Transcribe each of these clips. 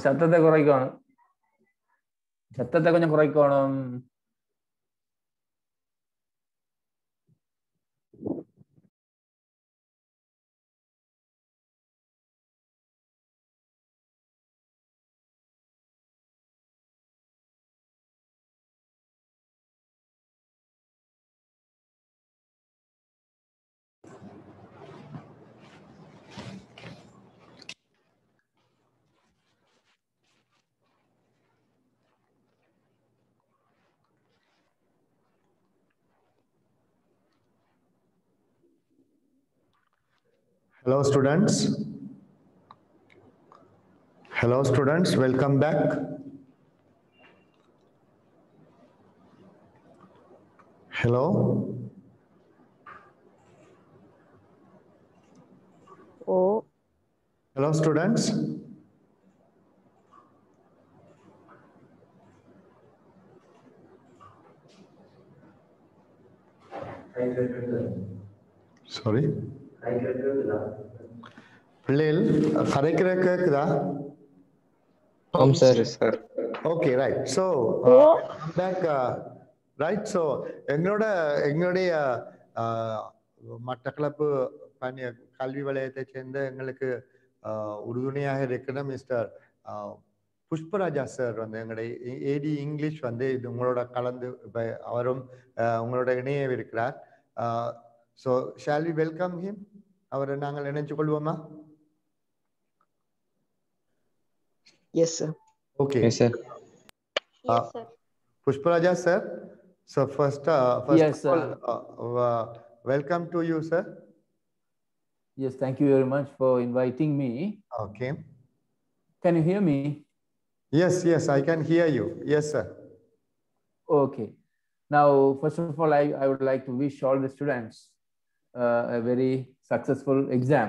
சத்தத்தை குறைக்கணும். சத்தத்தை கொஞ்சம் குறைக்கணும். Hello students. Hello students, welcome back. Hello. Oh. Hello students. Sorry. பிள்ளைகள் கரைக்கிற கேக்குதா? sir. Okay, right. So back, right. So எங்களுடைய மட்டக்களப்பு கல்வி வலயத்தை சேர்ந்த எங்களுக்கு உறுதுணையாக இருக்கிற மிஸ்டர் புஷ்பராஜா சார் வந்து எங்களுடைய ஏடி இங்கிலீஷ் வந்து இது உங்களோட கலந்து அவரும் உங்களோட இணைய இருக்கிறார். So shall we welcome him? அவரை நாங்கள் இணைச்சு கொள்வோமா? Yes sir. Okay. Yes sir. Yes sir. Pushparaja sir. So first Yes, of all, welcome to you sir. Yes, thank you very much for inviting me. Okay. Can you hear me? Yes, I can hear you. Yes sir. Okay. Now, first of all, I would like to wish all the students a very successful exam.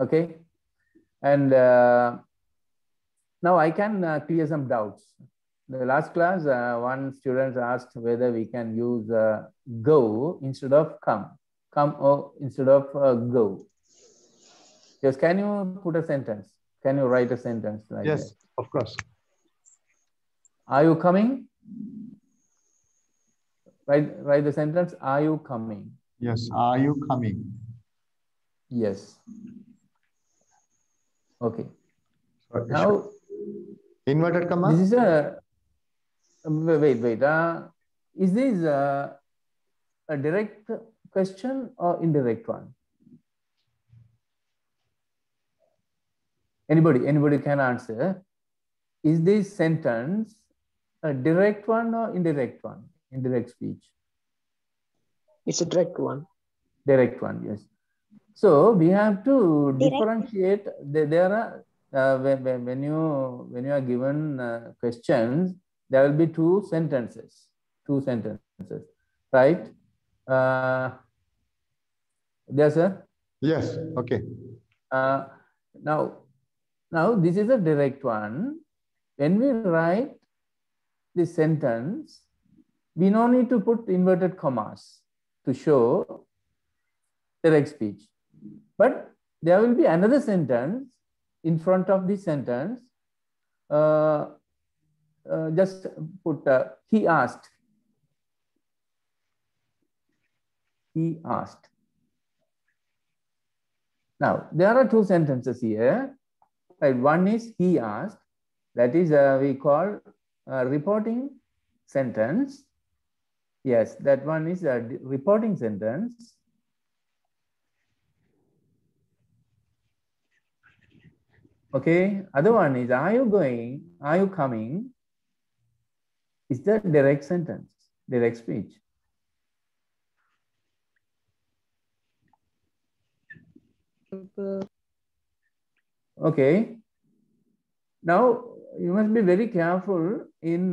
Okay. And now I can clear some doubts. The last class, one student asked whether we can use go instead of come instead of go. Yes, can you put a sentence? Can you write a sentence like yes, that? Of course. Are you coming? Write the sentence. Are you coming? Yes. Are you coming? Yes. Okay. So, Now, inverted comma. this is a wait. Is this a direct question or indirect one? Anybody can answer. Is this sentence a direct one or indirect one? Indirect speech. It's a direct one. Direct one, yes. So we have to differentiate. There are when you are given questions, there will be two sentences, right? Yes, sir. Yes. Okay. Now this is a direct one. When we write the sentence, we no need to put inverted commas. to show direct speech. But there will be another sentence in front of this sentence. Just put he asked. He asked. Now, there are two sentences here. Right, one is he asked. That is we call reporting sentence. Yes, that one is a reporting sentence. Okay, other one is are you going? Are you coming? Is the direct sentence, direct speech. Okay. Now you must be very careful in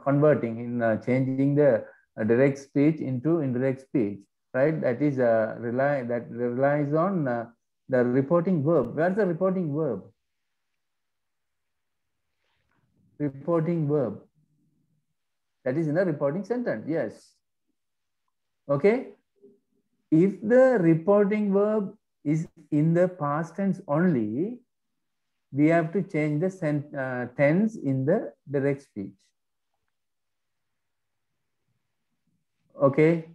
converting, in changing the direct speech into indirect speech, right? That is relies on the reporting verb. Where's the reporting verb? Reporting verb. That is in the reporting sentence. Yes. Okay. If the reporting verb is in the past tense only, we have to change the tense in the direct speech. Okay,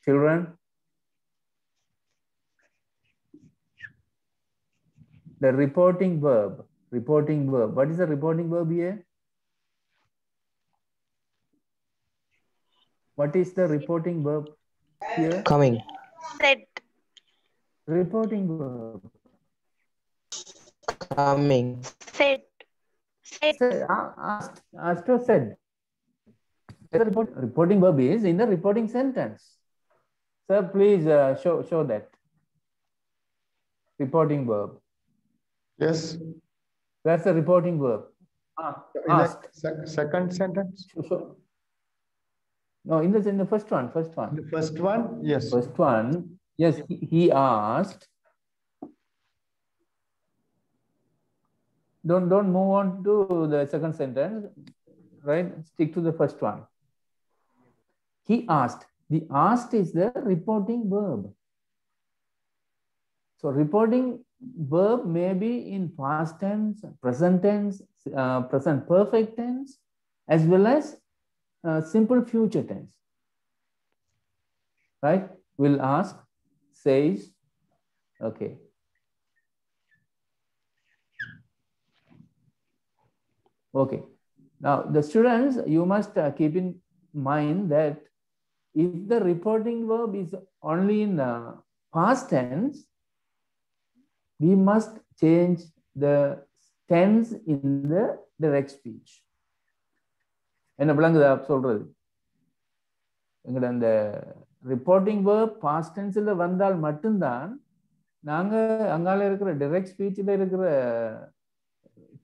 children. The reporting verb. Reporting verb. What is the reporting verb here? What is the reporting verb here? Coming. Said. Reporting verb. Coming. Said. Said. Asked or said. The reporting verb is in the reporting sentence. Sir, please show that. Reporting verb. Yes. Where's the reporting verb? Asked. Second sentence. No, in the first one. The first one, yes. First one, yes. He asked. Don't move on to the second sentence, right? Stick to the first one. He asked. The asked is the reporting verb. So reporting verb may be in past tense, present tense, present perfect tense, as well as simple future tense. Right? Will ask, says, okay. Okay. Now, the students, you must keep in mind that if the reporting verb is only in past tense, we must change the tense in the direct speech. என்ன விளங்குதா சொல்றது? எங்கட அந்த reporting verb past டென்ஸ்ல வந்தால் மட்டும்தான் நாங்க அங்கால இருக்கிற டைரக்ட் ஸ்பீச்ல இருக்கிற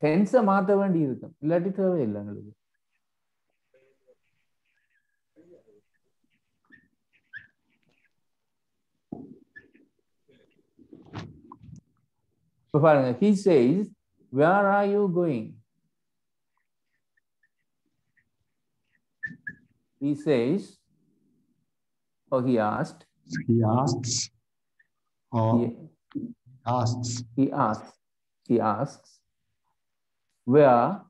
டென்ஸை மாற்ற வேண்டி இருக்கும். இல்லாட்டி தேவையில்லை எங்களுக்கு. இப்போ பாருங்க, he says, where are you going? He says, or he asked. He asks. Or He asks. He asks. He asks. Where?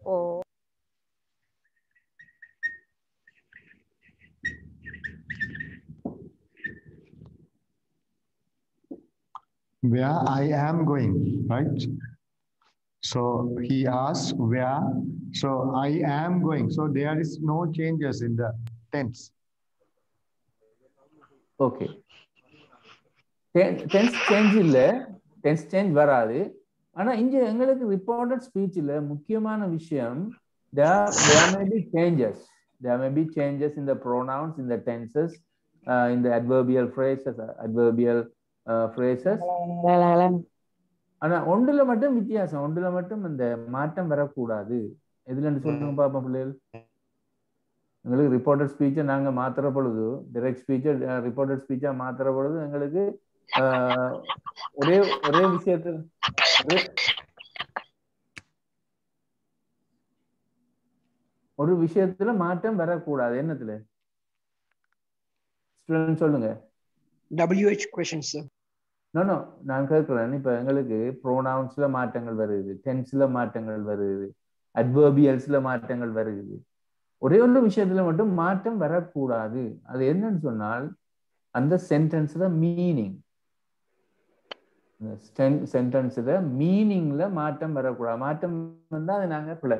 Oh. Where I am going, right? So he asks where. So I am going. So there is no changes in the tense. Okay. Tense change இல்லை, tense change வராது. ஆனா இங்க எங்களுக்கு reported speech இல்ல முக்கியமான விஷயம், there may be changes. There may be changes in the pronouns, in the tenses, in the adverbial phrases. ஆனா ஒன்றுல மட்டும் வித்தியாசம், ஒன்றுல மட்டும் அந்த மாற்றம் வரக்கூடாது. எதுலன்னு சொல்லுங்க பாப்போம் பிள்ளைகள். எங்களுக்கு ரிப்போர்ட்டட் ஸ்பீச்சை நாங்க மாத்துற பொழுது, டைரக்ட் ஸ்பீச்சை ரிப்போர்ட்டட் ஸ்பீச்சா மாத்துற பொழுது எங்களுக்கு ஒரே விஷயத்துல ஒரு விஷயத்துல மாற்றம் வரக்கூடாது. என்னத்துல ஸ்டூடெண்ட் சொல்லுங்க. WH question, sir. நோ நான் கேட்கிறேன். இப்ப எங்களுக்கு ப்ரோனவுன்ஸ்ல மாற்றங்கள் வருது, டென்ஸ்ல மாற்றங்கள் வருது, அட்வர்பியல்ஸ்ல மாற்றங்கள் வருது. ஒரே ஒரு விஷயத்துல மட்டும் மாற்றம் வரக்கூடாது. அது என்னன்னு சொன்னால் அந்த சென்டென்ஸ்ல மீனிங், சென்டென்ஸ்ல மீனிங்ல மாற்றம் வரக்கூடாது. மாற்றம் வந்தா அது நாங்க பிள்ளை.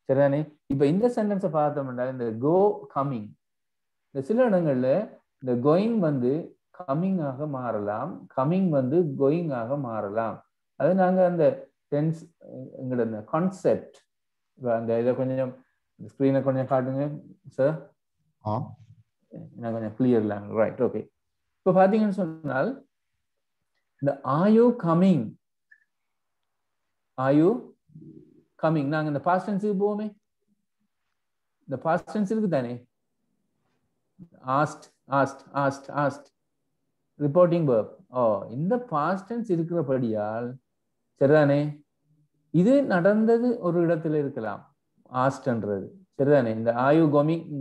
சரிதானே? இப்ப இந்த சென்டென்ஸை பார்த்தோம்னா இந்த கோ கம்மிங், இந்த சில இடங்கள்ல இந்த கோயிங் வந்து கம்மிங் ஆக மாறலாம், கம்மிங் வந்து கோயிங் ஆக மாறலாம். அது நாங்க அந்த டென்ஸ் எங்களோட கான்செப்ட் அந்த இதை கொஞ்சம் ஸ்கிரீனை கொஞ்சம் காட்டுங்க சார். நான் கொஞ்சம் கிளியர் இல்லாங்க. Right, okay. இப்போ பார்த்தீங்கன்னு சொன்னால் இந்த ஆர் யூ கம்மிங் நாங்கள் இந்த பாஸ்ட் டென்ஸுக்கு போவோமே. இந்த பாஸ்ட் டென்ஸ் இருக்கு தானே, asked asked asked asked reporting verb. இந்த பாஸ்ட் டென்ஸ் இருக்கிறபடியால் சரிதானே, இது நடந்தது ஒரு இடத்துல இருக்கலாம் ஆஸ்ட்ன்றது. சரிதானே? இந்த ஆயு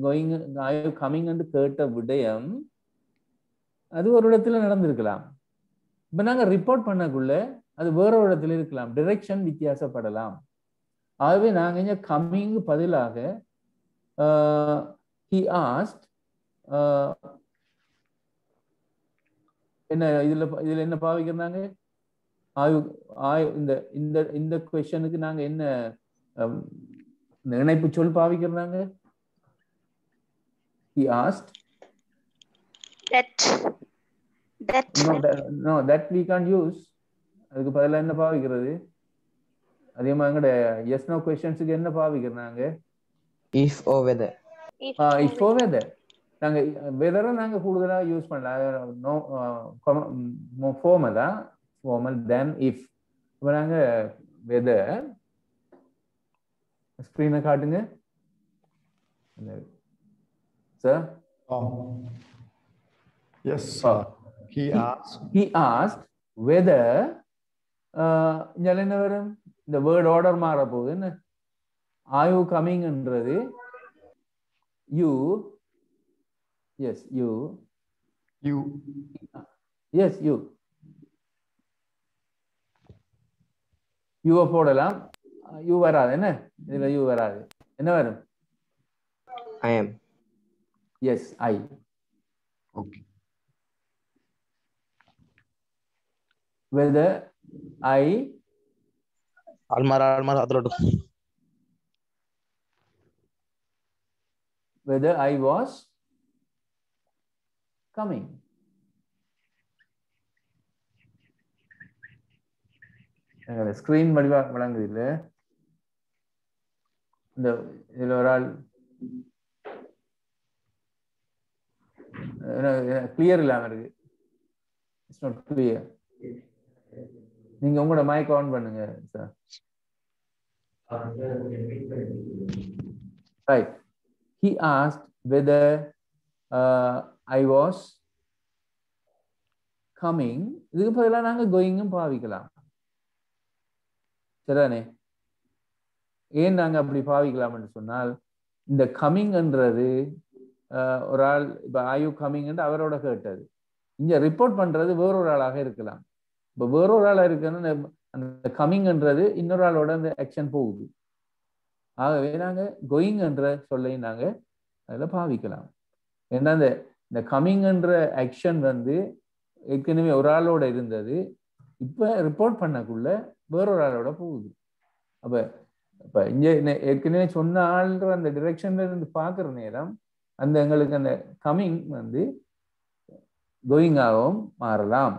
கோயிங் ஆயு கமிங் என்று கேட்ட விடயம் அது ஒரு இடத்துல நடந்திருக்கலாம். இப்ப நாங்க ரிப்போர்ட் பண்ணக்குள்ள அது வேற ஒரு இடத்துல இருக்கலாம், டிரெக்ஷன் வித்தியாசப்படலாம். ஆகவே நாங்க இங்க கம்மிங் பதிலாக he asked என்ன இதுல என்ன பாவிக்கிறாங்க? இந்த இந்த இந்த क्वेश्चनக்கு நாங்க என்ன இணைப்பு சொல் பாவிக்கிறாங்க? he asked that we can't use. அதுக்கு பதிலா என்ன பாவிக்கிறது? அதே மாதிரி எங்கட yes no questionஸ்க்கு என்ன பாவிக்கிறாங்க? if or whether. if or whether. நாங்க வெதரை நாங்க கூடுதலா யூஸ் பண்ணலாம். No formula formal than if. இப்போ நாங்க வெதர் ஸ்கிரீனை காட்டுங்க sir. Yes, sir. He asked whether என்ன வரும்? இந்த வேர்ட் ஆர்டர் மாற போகுது. என்ன are you comingன்றது you. Yes, you. Yes, you. You போடலாம். you வராது. என்ன இதுல you வராது. என்ன வரும்? I am. Yes, I. Okay. Whether I almara adrodu. Whether I was coming. Screen வடிவா வழங்குது இல்ல. இந்த இதுல ஒரு ஆள் கிளியர் இல்லாம இருக்கு. It's not clear. நீங்க உங்களோட மைக் ஆன் பண்ணுங்க sir. Right. He asked whether I was coming. இதுக்கு பதிலா நாங்க கோயிங்கும் பாவிக்கலாம். சரிதானே? ஏன் நாங்க அப்படி பாவிக்கலாம்னு சொன்னால் இந்த கமிங்ன்றது ஒரு ஆள் இப்ப ஆயு கமிங் அவரோட கேட்டது. இங்க ரிப்போர்ட் பண்றது வேறொரு ஆளாக இருக்கலாம். இப்ப வேறொரு ஆளா இருக்குன்னு அந்த கமிங்ன்றது இன்னொரு ஆளோட அந்த ஆக்ஷன் போகுது. ஆகவே நாங்க கோயிங் என்ற சொல்லை நாங்க அதுல பாவிக்கலாம். ஏன்னா இந்த கமிங்ன்ற ஆக்ஷன் வந்து ஏற்கனவே ஒரு ஆளோட இருந்தது, இப்ப ரிப்போர்ட் பண்ணக்குள்ள வேறொரு ஆளோட போகுது. அப்ப இப்ப இங்க ஏற்கனவே சொன்ன ஆள்ன்ற அந்த டிரெக்ஷன்ல இருந்து பாக்குற நேரம் அந்த எங்களுக்கு அந்த கமிங் வந்து கோயிங்காகவும் மாறலாம்.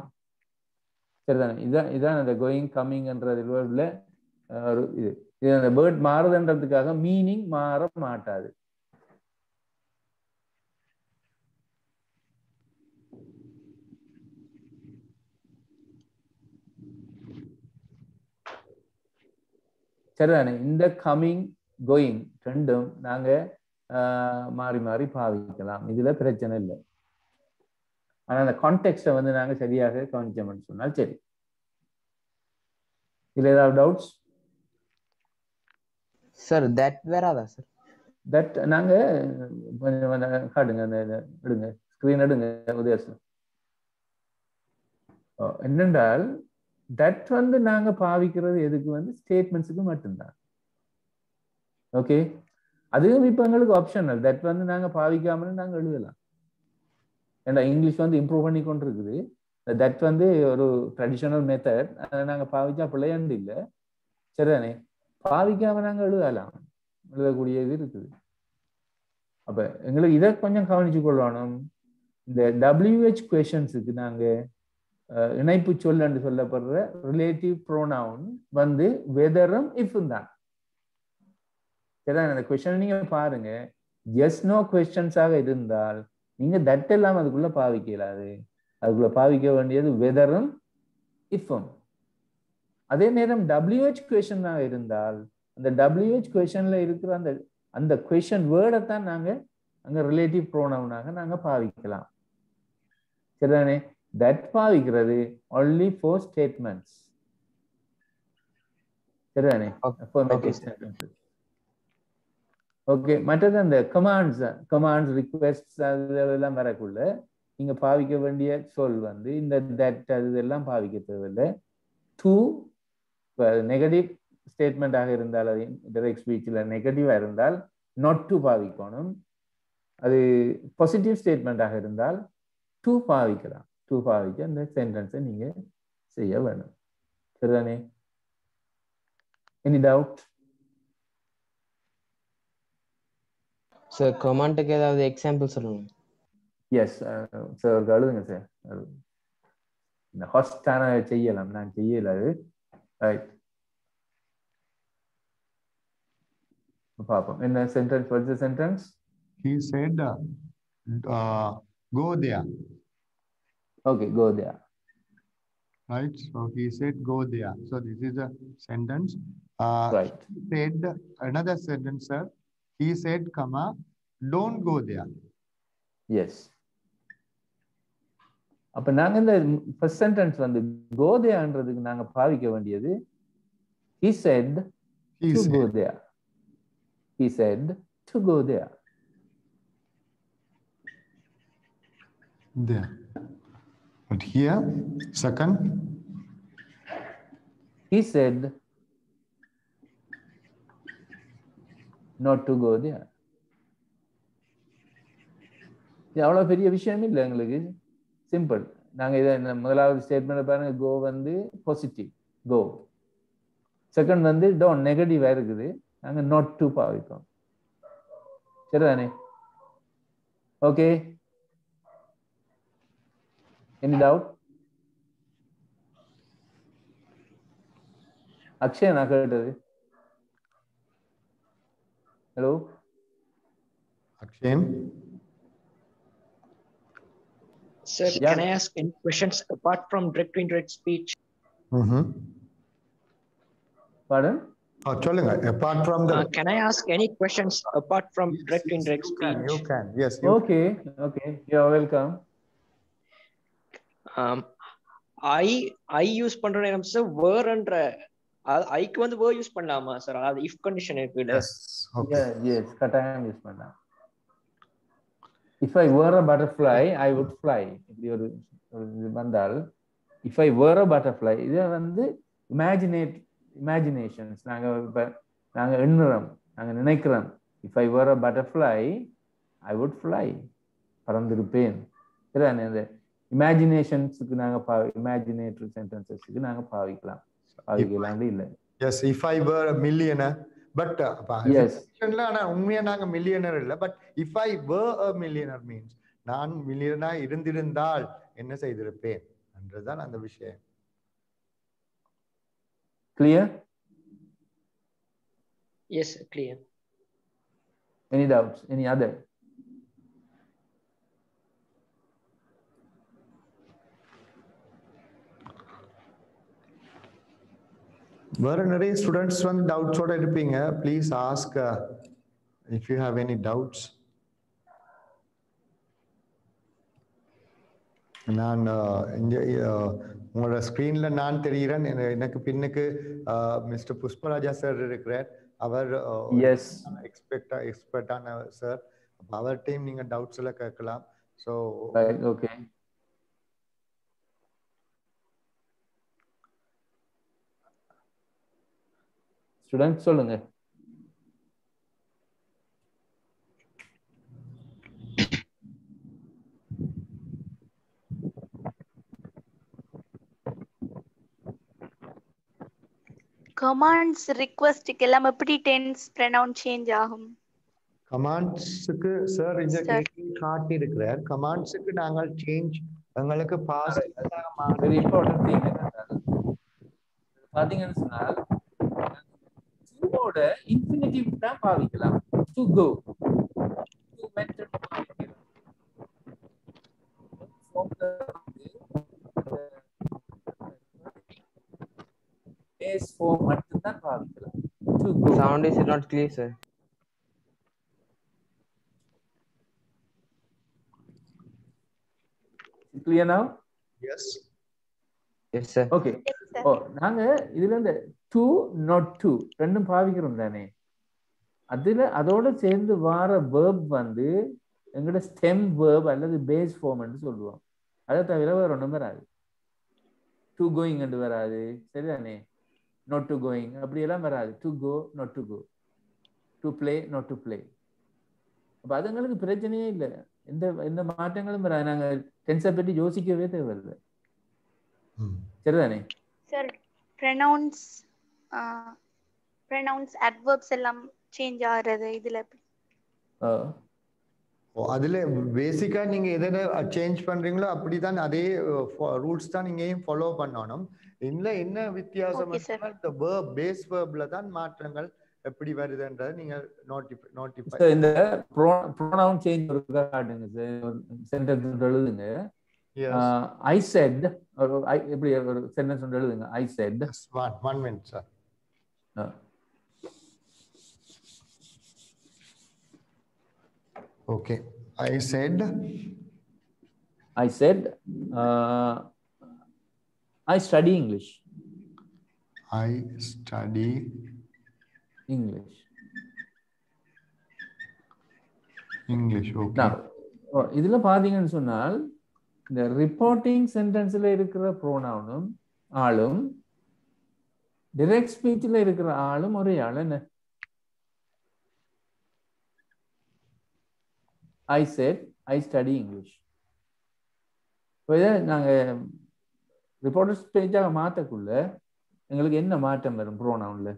சரிதானே? இதான் அந்த கோயிங் கம்மிங்ன்றது உள்ள ஒரு இது அந்த வேர்ட் மாறுதுன்றதுக்காக மீனிங் மாற மாட்டாது. சரிதானே? இந்த கம்மிங் கோயிங் ரெண்டும் நாங்க மாறி மாறி பாவிக்கலாம். இதுல பிரச்சனை இல்லை. ஆனா அந்த கான்டெக்ஸ்ட வந்து நாங்க சரியாக கவனிச்சோம்னு சொன்னால் சரி. இதுல ஏதாவது டவுட்ஸ்? Sir, that வராதா சார்? தட் நாங்க காட்டுங்க அந்த எடுங்க ஸ்கிரீன் எடுங்க உதயசு. என்னென்றால் தட் வந்து நாங்க பாவிக்கிறது எதுக்கு வந்து ஸ்டேட்மெண்ட்ஸுக்கு மட்டும்தான். ஓகே, அதுவும் இப்ப எங்களுக்கு ஆப்ஷனல். தட் வந்து நாங்க பாவிக்காமலும் நாங்க எழுதலாம். ஏன்னா இங்கிலீஷ் வந்து இம்ப்ரூவ் பண்ணி கொண்டு இருக்குது. தட் வந்து ஒரு ட்ரெடிஷனல் மெத்தட். அதை நாங்க பாவிச்சா பிள்ளையாண்டு இல்லை, சரிதானே? பாவிக்காம நாங்க எழுதலாம், எழுதக்கூடியது இருக்குது. அப்ப எங்களுக்கு இதை கொஞ்சம் கவனிச்சு கொள்ளணும். இந்த WH கொஷன்ஸுக்கு நாங்க இணைப்பு சொல் என்று சொல்லப்படுற ரிலேட்டிவ் ப்ரோனவுன் வந்து வெதரும் இஃப்பும் தான். சரிதான்? அந்த கொஸ்டின் நீங்க பாருங்க, எஸ் நோ கொஸ்டின்ஸாக இருந்தால் நீங்க தட் எல்லாம் அதுக்குள்ள பாவிக்கலாது. அதுக்குள்ள பாவிக்க வேண்டியது வெதரும் இஃப்பும். அதே நேரம் WH கொஸ்டினாக இருந்தால் அந்த WH கொஸ்டின்ல இருக்கிற அந்த அந்த கொஸ்டின் வேர்டை தான் நாங்க அங்க ரிலேட்டிவ் ப்ரோனவுனாக நாங்க பாவிக்கலாம். சரிதானே? தட் பாவிக்கிறது only for statements. சரிதானே? ஓகே. மற்றது அந்த கமாண்ட்ஸ் ரிக்வெஸ்ட் அதெல்லாம் வரக்குள்ள நீங்க பாவிக்க வேண்டிய சொல் வந்து இந்த தட் அது எல்லாம் பாவிக்க தேவையில்லை. டு நெகட்டிவ் ஸ்டேட்மெண்டாக இருந்தால், அது டைரக்ட் ஸ்பீச்சில் நெகட்டிவா இருந்தால் நாட் டு பாவிக்கணும். அது பாசிட்டிவ் ஸ்டேட்மெண்டாக இருந்தால் டு பாவிக்கலாம். டு பாவிக்க அந்த சென்டென்ஸை நீங்க செய்ய வேணும். சரிதானே? Any doubt? சார் கமாண்ட்க்கு ஏதாவது எக்ஸாம்பிள் சொல்லுங்க. எஸ் சார், எழுதுங்க சார். இந்த ஹாஸ்டான செய்யலாம், நான் செய்யல அது. ரைட், பாப்போம். என்ன sentence? What's the sentence? He said, go there. Okay, go there. Right. So he said, go there. So this is a sentence. Right. He said another sentence, sir. He said, comma, don't go there. Yes. அப்ப நாங்க இந்த first sentence வந்து go thereன்றதுக்கு நாங்க பாவிக்க வேண்டியது he said to go there. He said to go there. There. But here, second, he said not to go there. இது அவ்வளவு பெரிய விஷயம் இல்லை எங்களுக்கு. சிம்பிள். நாங்க இதை முதலாவது ஸ்டேட்மெண்ட் பாருங்க, கோ வந்து பாசிட்டிவ், கோ. செகண்ட் வந்து டோன்ட், நெகட்டிவா இருக்குது, நாங்க நாட் டு பாவிப்போம். சரிதானே? Okay, any doubt? அக்ஷய், நான் கேட்டது. Hello Akshay. Sir, Yeah. can I ask any questions apart from direct to indirect speech? Pardon? சொல்லுங்க. Apart from the Can I ask any questions apart from direct to indirect speech? You can. Yes. You Okay, okay. You're welcome. I use பண்ற நேரம் sir were என்ற ஐக்கு வந்து were use பண்ணலாமா sir? அது if condition இருக்குல்ல. Yes. Okay. Yes, கட்டாயம் use பண்ணலாம். If I were a butterfly, I would fly. இப்படி ஒரு வந்தால், if I were a butterfly, இது வந்து imaginations. நாங்க எண்ணுறோம், நாங்க நினைக்கிறோம். If I were a butterfly, I would fly. பறந்திருப்பேன். சரிதானே? அந்த இமேஜினேஷன்ஸுக்கு நாங்க இமேஜினேட்டரி சென்டென்சஸ்க்கு நாங்க பாவிக்கலாம் இல்லை. Yes, if I were a millionaire, but yes, ஆனா உண்மையா நாங்க மில்லியனர் இல்ல. But if I were a millionaire means நான் மில்லியனா இருந்திருந்தால் என்ன செய்திருப்பேன் என்றுதான் அந்த விஷயம். Clear? Yes, clear. Any doubts? Any other? வேற நிறைய ஸ்டூடெண்ட்ஸ் வந்து டவுட்ஸோட இருப்பீங்க. Please ask if you have any doubts. நான் இங்க உங்களோட ஸ்கிரீன்ல நான் தெரிகிறேன். எனக்கு பின்னுக்கு மிஸ்டர் புஷ்பராஜா சார் இருக்கிறார். அவர் Yes. எக்ஸ்பர்ட்டான சார். அவர்கிட்டையும் நீங்க டவுட்ஸ் எல்லாம் கேட்கலாம். So Right. Okay. ஸ்டூடெண்ட்ஸ் சொல்லுங்க. கமாண்ட்ஸ் ரிக்வெஸ்ட்க்கு எல்லாம் எப்படி டென்ஸ் ப்ரொனவுன்ஸ் சேஞ்ச் ஆகும்? கமாண்ட்ஸுக்கு சார் இந்த Sir. காட்டி இருக்கிறார். கமாண்ட்ஸுக்கு நாங்கள் சேஞ்ச் எங்களுக்கு பாஸ்ட் வெரி இம்பார்ட்டன்ட் திங் பாத்தீங்கன்னு சொன்னால் டுவோட இன்ஃபினிட்டிவ் தான் பாவிக்கலாம். டு கோ டு மெத்தட் பாவிக்கலாம். பேஸ் ஃபார்ம் மட்டும் தான் பாவிக்கலாம். To go. Sound is not clear, sir. Clear now? Yes Yes, sir. Okay. Yes, sir. ஓ நாங்க இதுல இந்த டு நாட் டு ரெண்டும் பாவிக்கிறோம் தானே. அதுல அதோட சேர்ந்து வார verb வந்து எங்கட ஸ்டெம் verb அல்லது பேஸ் ஃபார்ம் என்று சொல்லுவோம். அதை தவிர வேற ஒன்றும் வராது. டு கோயிங் என்று வராது, சரிதானே? நாட் டு கோயிங் அப்படியெல்லாம் வராது. To go not to go, to play not to play. அப்ப அது எங்களுக்கு பிரச்சனையே இல்லை. எந்த எந்த மாற்றங்களும் வராது. நாங்க டென்ஸை பற்றி யோசிக்கவே தேவையில்லை, சரிதானே? சார் ப்ரொனவுன்ஸ் அட்வர்ப்ஸ் எல்லாம் சேஞ்ச் ஆகிறது இதுல எப்படி? அதுல பேசிக்கா நீங்க எதை சேஞ்ச் பண்றீங்களோ அப்படிதான் அதே ரூல்ஸ் தான் நீங்க ஃபாலோ பண்ணணும். இதுல என்ன வித்தியாசம் Okay, sir. இந்த verb பேஸ் verbல தான் மாற்றங்கள் எப்படி வருதுன்றதை நீங்க நோட்டிஃபை. இந்த ப்ரோனவுன் சேஞ்ச் ஒரு காட்டுங்க சார். சென்டென்ஸ் எழுதுங்க. I said, எப்படி ஒரு சென்டென்ஸ் ஒன்று எழுதுங்க. I said. One minute, sir. Okay. I said, I study English. I study English. Okay. Now, இதுல பாத்தீங்கன்னு சொன்னால் இந்த ரிப்போர்ட்டிங் சென்டென்ஸ்ல இருக்கிற ப்ரோனவுனும் ஆளும் டைரக்ட் ஸ்பீச்ல இருக்கிற ஆளும் ஒரே ஆள். என்ன? I said I study English. இதை நாங்க ரிப்போர்ட்டர்ஸ் பேஜாக மாற்றக்குள்ள எங்களுக்கு என்ன மாற்றம் வரும் ப்ரோனவுன்ல?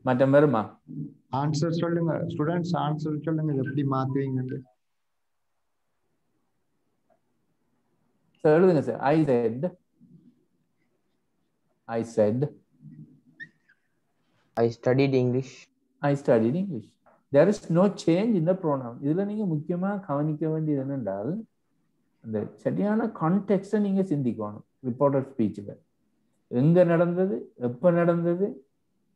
மாற்றம் வருமா? ஆன்சர் சொல்லுங்க ஸ்டூடெண்ட்ஸ், ஆன்சர் சொல்லுங்க எப்படி மாத்துவீங்க. சார் எழுதுங்க sir. I said I studied English. I studied English. There is no change in the pronoun. இதுல நீங்க முக்கியமா கவனிக்க வேண்டியது என்னென்றால் அந்த சரியான கான்டெக்ஸ்டை நீங்க சிந்திக்கணும். ரிப்போர்ட்டர் ஸ்பீச்ல எங்க நடந்தது, எப்ப நடந்தது,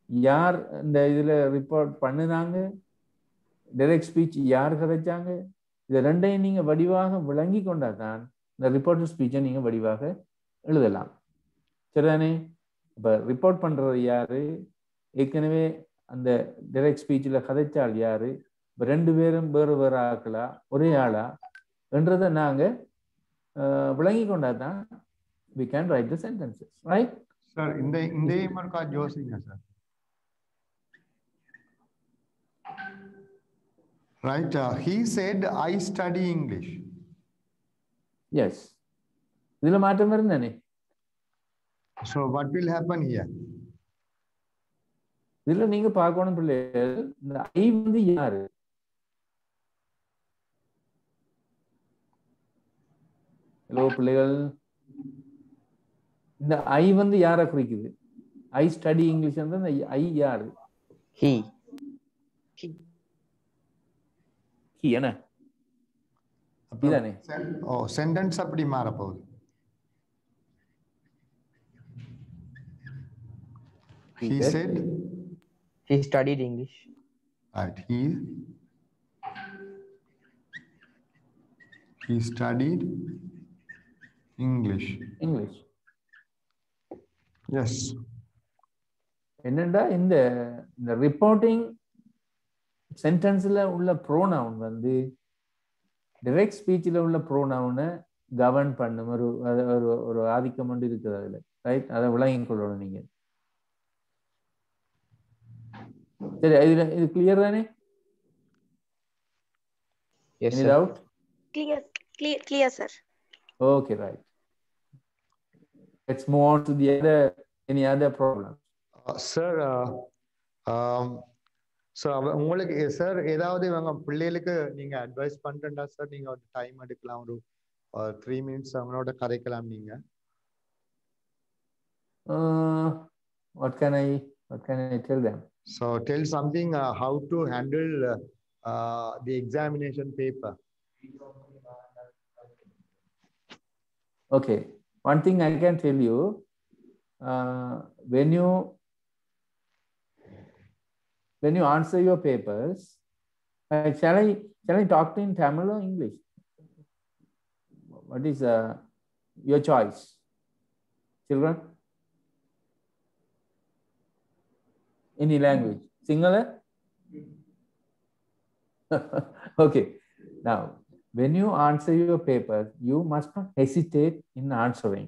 யார் இந்த இதுல ரிப்போர்ட் பண்ணுனாங்க, டைரக்ட் ஸ்பீச் யார் கதைச்சாங்க, இது ரெண்டையும் நீங்க வடிவாக விளங்கி கொண்டாதான் இந்த ரிப்போர்ட்டர் ஸ்பீச்சை நீங்க வடிவாக எழுதலாம், சரிதானே? இப்ப ரிப்போர்ட் பண்றது யாரு, ஏற்கனவே அந்த டைரக்ட் ஸ்பீச்ல கதைச்சால் யாரு, இப்ப ரெண்டு பேரும் வேறு வேறு ஆக்களா ஒரே ஆளா என்றதை நாங்க விளங்கி கொண்டாதான் we can write the sentences, right? Sir இந்த மார்க்கா யோசிங்க sir. Right, he said I study English. Yes. இதுல மாற்றம் வருந்தானே? So what will happen here? இதுல நீங்க பார்க்கணும் பிள்ளைகள், இந்த ஐ வந்து யாரு? ஹலோ பிள்ளைகள், இந்த ஐ வந்து யாரை குறிக்குது? ஐ ஸ்டடி இங்கிலீஷ் வந்து இந்த ஐ யாரு? He. ஹி என்ன? இதானே? ஓ, சென்டென்ஸ் அப்படி மாற போகுது. He said He studied English. Right. He studied English. Yes என்னண்டா இந்த ரிப்போர்ட்டிங் சென்டென்ஸ்ல உள்ள ப்ரோனவுன் வந்து டைரக்ட் ஸ்பீச்சில் உள்ள ப்ரோனவுனை கவர்ன் பண்ணும் ஒரு ஒரு ஆதிக்கம் ஒன்று இருக்குது அதுல, ரைட்? அதை விளங்கிக் கொள்ளணும் நீங்க. சரி, இது கிளியர் தானே? Yes, Any sir. doubt? Clear, sir. Okay, right. Let's move on to the any other problem. Sir so உங்களுக்கு சார் ஏதாவது இவங்க பிள்ளைகளுக்கு நீங்க அட்வைஸ் பண்றேன்டா சார், நீங்க ஒரு டைம் எடுக்கலாம், ஒரு 3 minutes அவங்களோட கதைக்கலாம் நீங்க. What can I tell them? So tell something how to handle the examination paper. Okay, one thing I can tell you, when you answer your papers, shall I talk in Tamil or English? What is your choice, children? Any language? Sinhala? Okay. Now, when you answer your papers, you must not hesitate in answering.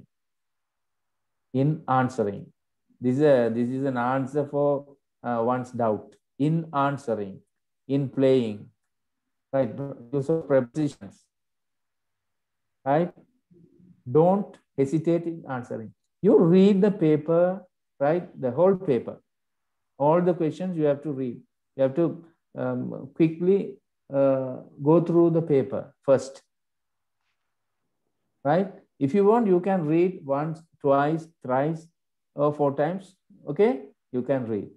This is an answer for one's doubt. In answering, in playing, right? Use of prepositions, right? Don't hesitate in answering. You read the paper, right? The whole paper. All the questions you have to read. You have to quickly go through the paper first, right? If you want, you can read once, twice, thrice, or 4 times. Okay, you can read,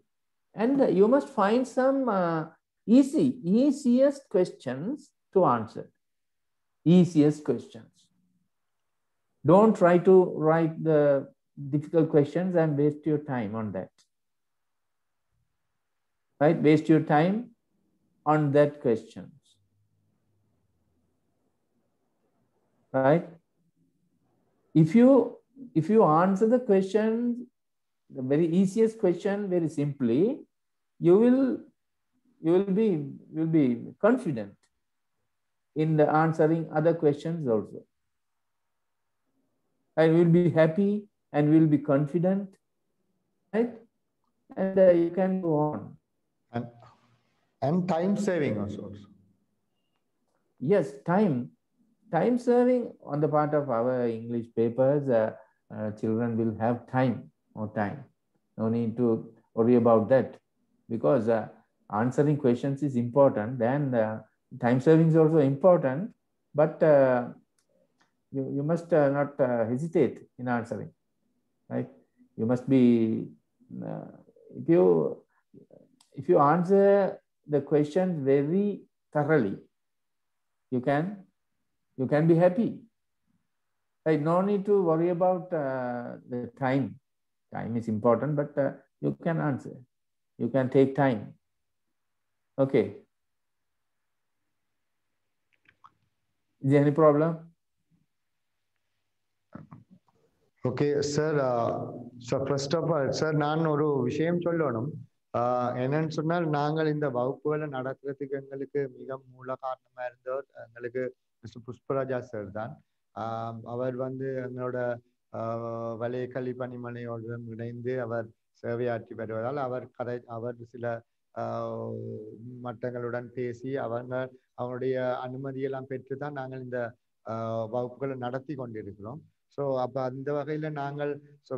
and you must find some easiest questions to answer. Easiest questions. Don't try to write the difficult questions and waste your time on that. Right? Waste your time on that questions. Right? If you answer the question, the very easiest question very simply, you will be confident in the answering other questions also. And will be happy and will be confident, right? And you can go on. And time saving also. Yes, time saving on the part of our English papers. Children will have more time. No need to worry about that, because answering questions is important, and time saving is also important, but you must not hesitate in answering, right? You must be, if you answer the questions very thoroughly, you can be happy. Right? No need to worry about the time. Time is important, but you can answer. You can take time. Okay. Is there any problem? Okay sir. So first of all sir, நான் ஒரு விஷயம் சொல்லணும். என்னன்னு சொன்னால், நாங்கள் இந்த வகுப்புகளை நடத்துறதுக்கு எங்களுக்கு மிக மூல காரணமா இருந்தவர் எங்களுக்கு மிஸ்டர் புஷ்பராஜா சார் தான். அவர் எங்களோட வலய கல்வி பணிமனையோடு இணைந்து அவர் சேவையாற்றி வருவதால் அவர் சில மட்டங்களுடன் பேசி அவங்களுடைய அனுமதியெல்லாம் பெற்று தான் நாங்கள் இந்த வகுப்புகளை நடத்தி கொண்டிருக்கிறோம். ஸோ அப்போ அந்த வகையில் நாங்கள்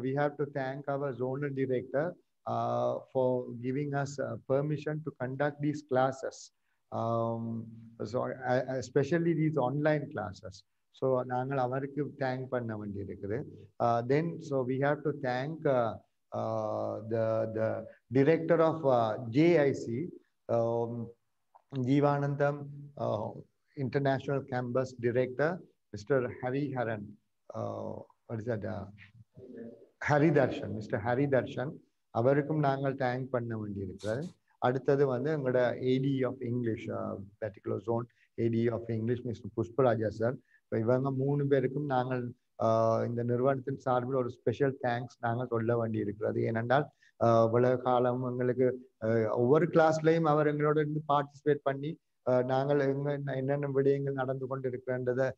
we have to thank our zonal director for giving us permission to conduct these classes, so especially these online classes. So நாங்கள் அவருக்கு தேங்க் பண்ண வேண்டியிருக்குது. Then so we have to thank the director of JIC, Jeevanandam International Campus Director, Mr. Hariharan. What is that? Hari Darshan, Mr. Hari Darshan. அவருக்கும் நாங்கள் thank பண்ண வேண்டியிருக்கிறது. அடுத்தது எங்களோட AD of English, particular zone AD of English, Mr. Pushparaja sir. இவங்க 3 பேருக்கும் நாங்கள் இந்த நிறுவனத்தின் சார்பில் ஒரு ஸ்பெஷல் தேங்க்ஸ் நாங்கள் சொல்ல வேண்டி இருக்கிறது. ஏனென்றால் இவ்வளவு காலம் எங்களுக்கு ஒவ்வொரு கிளாஸ்லையும் அவர் எங்களோட இருந்து பார்ட்டிசிபேட் பண்ணி நாங்கள் என்னென்ன விடயங்கள் நடந்து கொண்டு இருக்கிறன்றதை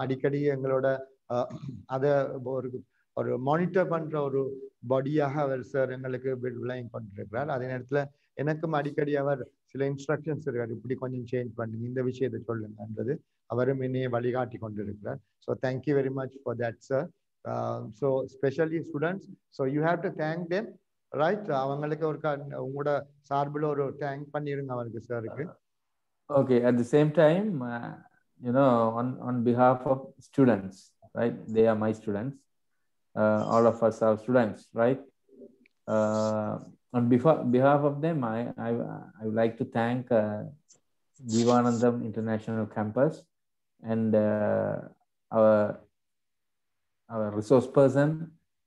அடிக்கடி எங்களோட அதை ஒரு மானிட்டர் பண்ற ஒரு பாடியாக அவர் சார் எங்களுக்கு விளங்கி கொண்டிருக்கிறார். அதே நேரத்துல எனக்கும் அடிக்கடி அவர் சில இன்ஸ்ட்ரக்ஷன்ஸ் இருக்காரு, இப்படி கொஞ்சம் சேஞ்ச் பண்ணுங்க, இந்த விஷயத்தை சொல்லுங்கன்றது அவரும் என்னைய வழிகாட்டி கொண்டிருக்கிறார். So thank you very much for that sir. So specially students, so you have to thank them, right? அவங்களுக்கு ஒரு உங்களோட சார்பில் ஒரு தேங்க் பண்ணிருங்க அவருக்கு சாருக்கு. Okay, at the same time, you know, on behalf of students, right? They are my students. All of us are students, right? On behalf of them, I would like to thank Jeevanandam International Campus and our resource person,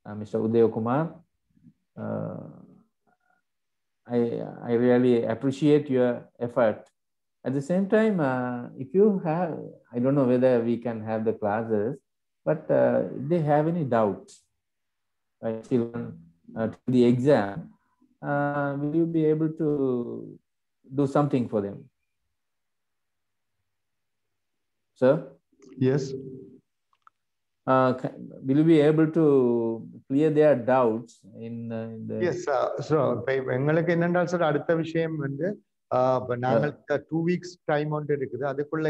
Mr. Uday Kumar. I really appreciate your effort. At the same time, if you have, I don't know whether we can have the classes, but if they have any doubts, right, children to the exam, will you be able to do something for them? Sir? Yes. Will you be able to clear their doubts in the... Yes, so எங்களுக்கு என்னென்றால் sir அடுத்த விஷயம் வந்து நாங்கள் 2 weeks time ஒன்று இருக்குது. அதுக்குள்ள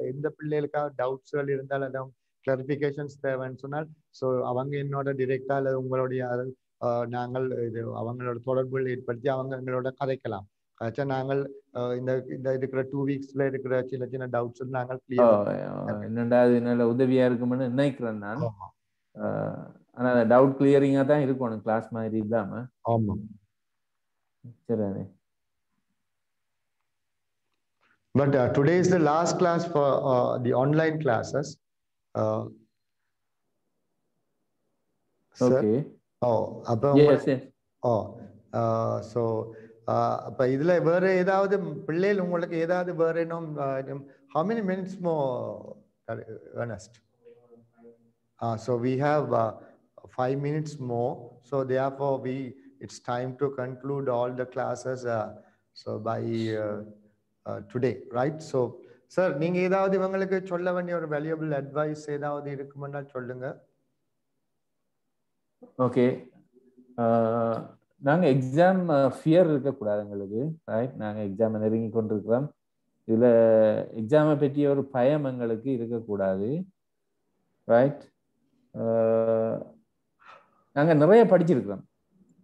எந்த பிள்ளைகளுக்காக டவுட்ஸ்கள் இருந்தால் அதை கிளாரிஃபிகேஷன்ஸ் தேவைன்னு சொன்னால் ஸோ அவங்க என்னோட டிரெக்டா அல்லது உங்களுடைய நாங்கள் இது அவங்களோட தொடர்புகள் ஏற்படுத்தி அவங்க எங்களோட கதைக்கலாம். நாங்கள் இந்த இருக்கிற 2 weeksல இருக்கிற சின்ன சின்ன டவுட்ஸ் நாங்கள் என்னடா இது நல்ல உதவியா இருக்கும்னு நினைக்கிறேன் நான். ஆனா டவுட் கிளியரிங்கா தான் இருக்கணும், கிளாஸ் மாதிரி இல்லாம. ஆமா, சரி. But today is the last class for the online classes. Okay. Oh, yes. Oh, so அப்ப இதுல வேற ஏதாவது பிள்ளைகள் உங்களுக்கு ஏதாவது வேற இன்னும் how many minutes more, Ernest? So we have 5 minutes more, so therefore it's time to conclude all the classes so by today, right? So sir, நீங்க ஏதாவது இவங்களுக்கு சொல்ல வேண்டிய ஒரு வேல்யூபிள் அட்வைஸ் ஏதாவது இருக்கும்னா சொல்லுங்க. ஓகே, நாங்கள் எக்ஸாம் ஃபியர் இருக்கக்கூடாது எங்களுக்கு, ரைட்? நாங்கள் எக்ஸாம் நெருங்கி கொண்டிருக்கிறோம். இதில் எக்ஸாமை பற்றிய ஒரு பயம் எங்களுக்கு இருக்கக்கூடாது, ரைட்? நாங்கள் நிறைய படிச்சிருக்கிறோம்.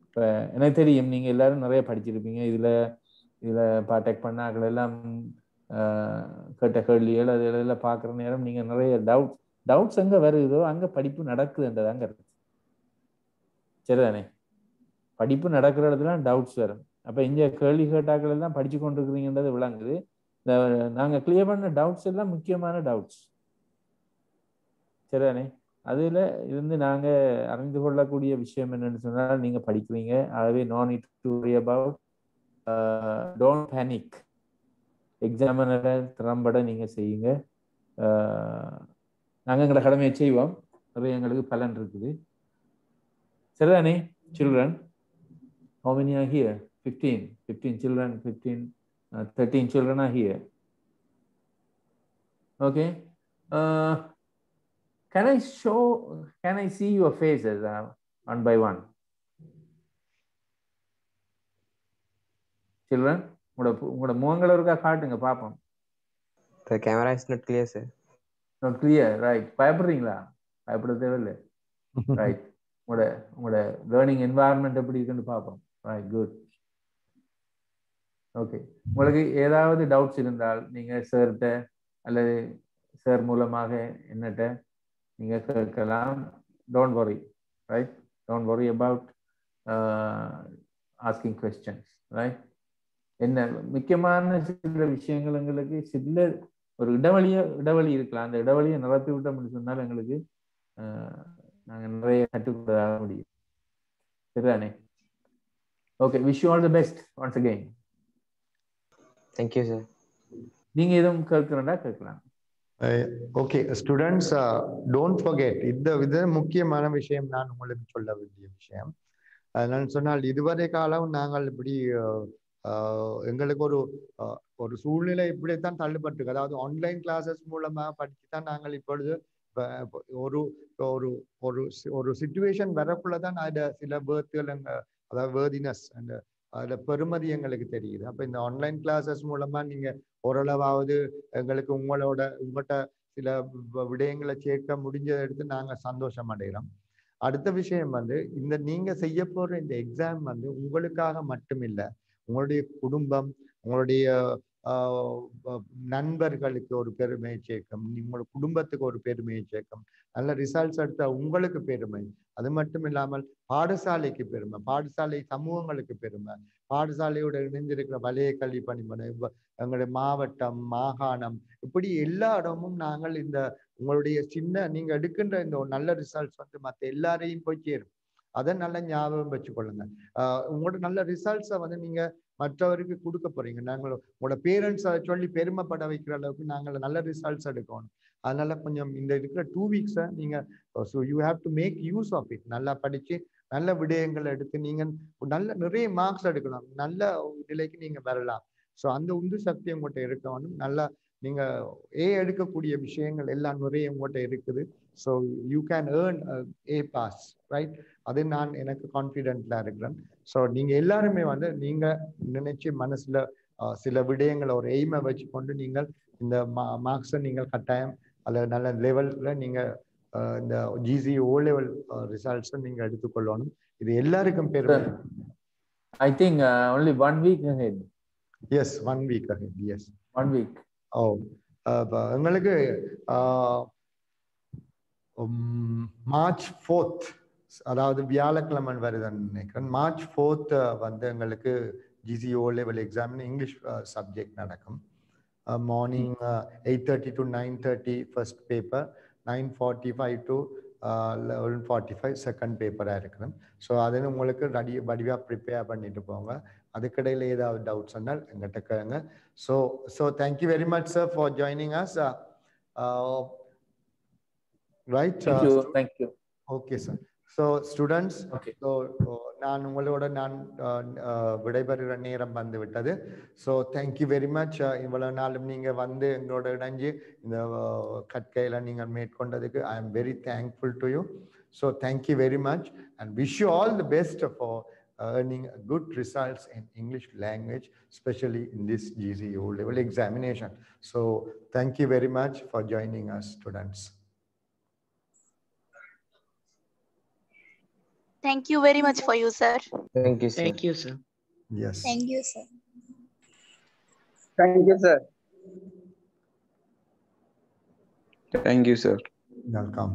இப்போ எனக்கு தெரியும் நீங்கள் எல்லாரும் நிறைய படிச்சிருப்பீங்க. இதில் பார்டெக் பண்ணாக்கள் எல்லாம் கேட்ட கேள்விகள் அதெல்லாம் பார்க்குற நேரம் நீங்கள் நிறைய டவுட்ஸ் எங்கே வருதோ அங்கே படிப்பு நடக்குதுன்றதாங்க இருக்கு. சரிதானே? படிப்பு நடக்கிற இடத்துல டவுட்ஸ் வரும். அப்போ இங்கே கேள்வி கேட்டாக்கள் எல்லாம் படிச்சு கொண்டிருக்கிறீங்கன்றது விளங்குது. நாங்கள் கிளியர் பண்ண டவுட்ஸ் எல்லாம் முக்கியமான டவுட்ஸ், சரிதானே? அதில் இருந்து நாங்கள் அறிந்து கொள்ளக்கூடிய விஷயம் என்னன்னு சொன்னால், நீங்கள் படிக்கிறீங்க, ஆகவே no need to worry about, don't panic. எக்ஸாமினரை திறம்பட நீங்கள் செய்யுங்க. நாங்கள் எங்களோட கடமையை செய்வோம், நிறைய எங்களுக்கு பலன் இருக்குது, சரிதானே? Children, how many are here? 15 children, 13 children are here. Okay. Can I see your faces one by one? Children, உங்களோட முகங்களை இருக்கா காட்டுங்க பாப்போம். The camera is not clear, sir. Not clear, right? பயப்படுறீங்களா? பயப்பட தேவையில்லை, ரைட்? உங்களோட லேர்னிங் என்வாயர்மெண்ட் எப்படி இருக்குன்னு பார்ப்போம். Right, good. ஓகே, உங்களுக்கு ஏதாவது டவுட்ஸ் இருந்தால் நீங்கள் சார்கிட்ட அல்லது சார் மூலமாக என்னட்ட நீங்கள் கேட்கலாம். Don't worry, right? Don't worry about asking questions, right? என்ன முக்கியமான சில விஷயங்கள் எங்களுக்கு சில ஒரு இடைவெளி இருக்கலாம், அந்த இடைவெளியை நிரப்பி விட்டோம்னு சொன்னால் எங்களுக்கு நாங்கள் நிறைய கற்றுக்கொள்ள முடியும், சரிதானே? Okay, wish you all the best once again. Thank you, sir. நீங்க எதுவும் கேட்கறதா கேட்கலாம். ஓகே ஸ்டூடெண்ட்ஸ், டோன்ட் ஃபர்கெட், இது முக்கியமான விஷயம், நான் உங்களுக்கு சொல்ல வேண்டிய விஷயம். நான் சொன்னால் இதுவரை காலம் நாங்கள் இப்படி எங்களுக்கு ஒரு சூழ்நிலை இப்படித்தான் தள்ளுபட்டு, அதாவது ஆன்லைன் கிளாஸஸ் மூலமா படிச்சுதான் நாங்கள் இப்பொழுது ஒரு ஒரு ஒரு ஒரு சிச்சுவேஷன் வரக்குள்ளதான் ada சில வேர்த்துகள், அதாவது வேர்தினஸ் அந்த அதுல பெருமதி எங்களுக்கு தெரியுது. அப்ப இந்த ஆன்லைன் கிளாஸஸ் மூலமா நீங்க ஓரளவாவது எங்களுக்கு உங்கள்கிட்ட சில விடயங்களை சேர்க்க முடிஞ்சதை எடுத்து நாங்க சந்தோஷம் அடைகிறோம். அடுத்த விஷயம் இந்த நீங்க செய்ய போற இந்த எக்ஸாம் உங்களுக்காக மட்டும் இல்லை, உங்களுடைய குடும்பம், உங்களுடைய நண்பர்களுக்கு ஒரு பெருமையை சேர்க்கும், உங்களோட குடும்பத்துக்கு ஒரு பெருமையை சேர்க்கும். நல்ல ரிசல்ட்ஸ் எடுத்த உங்களுக்கு பெருமை. அது மட்டும் இல்லாமல் பாடசாலைக்கு பெருமை, பாடசாலை சமூகங்களுக்கு பெருமை, பாடசாலையோட இணைந்திருக்கிற வலய கல்வி பணிமனை, எங்களுடைய மாவட்டம், மாகாணம், இப்படி எல்லா இடமும் நாங்கள் இந்த உங்களுடைய நீங்க எடுக்கின்ற இந்த நல்ல ரிசல்ட்ஸ் மற்ற எல்லாரையும் போய் சேரும். அதை நல்ல ஞாபகம் வச்சுக்கொள்ளுங்க. உங்களோட நல்ல ரிசல்ட்ஸை நீங்க மற்றவருக்கு கொடுக்க போறீங்க. நாங்கள் உங்களோட பேரண்ட்ஸ் அதை சொல்லி பெருமைப்பட வைக்கிற அளவுக்கு நாங்கள் நல்ல ரிசல்ட்ஸ் எடுக்கணும். அதனால கொஞ்சம் இந்த இருக்கிற 2 வீக்ஸை நீங்க you have to make use of it. நல்லா படிச்சு நல்ல விடயங்களை எடுத்து நீங்க நிறைய மார்க்ஸ் எடுக்கலாம், நல்ல நிலைக்கு நீங்க வரலாம். ஸோ அந்த உந்து சக்தி உங்கள்கிட்ட இருக்கணும். நல்லா நீங்க எடுக்கக்கூடிய விஷயங்கள் எல்லாம் நிறைய உங்கள்கிட்ட இருக்குது. So you can earn A pass, right? அது நான் எனக்கு கான்ஃபிடென்ட்ல இருக்கிறேன். ஸோ நீங்க எல்லாருமே நீங்க நினைச்சு மனசுல சில விடயங்களை ஒரு எய்மை வச்சுக்கொண்டு நீங்கள் இந்த மார்க்ஸை நீங்கள் கட்டாயம் அல்ல நல்ல லெவல்ல நீங்க இந்த GC O level ரிசல்ட்ஸை நீங்க எடுத்துக்கொள்ளணும். இது எல்லாருக்கும் பெருமை. I think only 1 week ahead. Yes, 1 week ahead. Yes, 1 week. எங்களுக்கு March 4th, அதாவது வியாழக்கிழமை வருதுன்னு நினைக்கிறேன். March 4th எங்களுக்கு GC O level exam English subject நடக்கும். Morning 8:30 to 9:30 first paper, 9:45 to 11:45 second பேப்பராக இருக்கிறேன். ஸோ அது உங்களுக்கு வடிவாக ப்ரிப்பேர் பண்ணிட்டு போங்க. அதுக்கடையில் ஏதாவது டவுட்ஸ் இருந்தால் எங்கிட்ட கேளுங்க. So thank you very much sir for joining us. Right, thank you. Okay sir. So students, நான் உங்களோட விடைபெறுகிற நேரம் வந்து விட்டது. So thank you very much. இவ்வளவு நாளும் நீங்கள் எங்களோட இணைஞ்சு இந்த கற்கையில் நீங்கள் மேற்கொண்டதுக்கு I am very thankful to you. So thank you very much and wish you all the best for earning good results in English language, especially in this GC O level examination. So thank you very much for joining us, students. Thank you very much for you, sir. Thank you, sir. Thank you, sir. Yes. Thank you, sir. Thank you, sir. Thank you, sir. Welcome.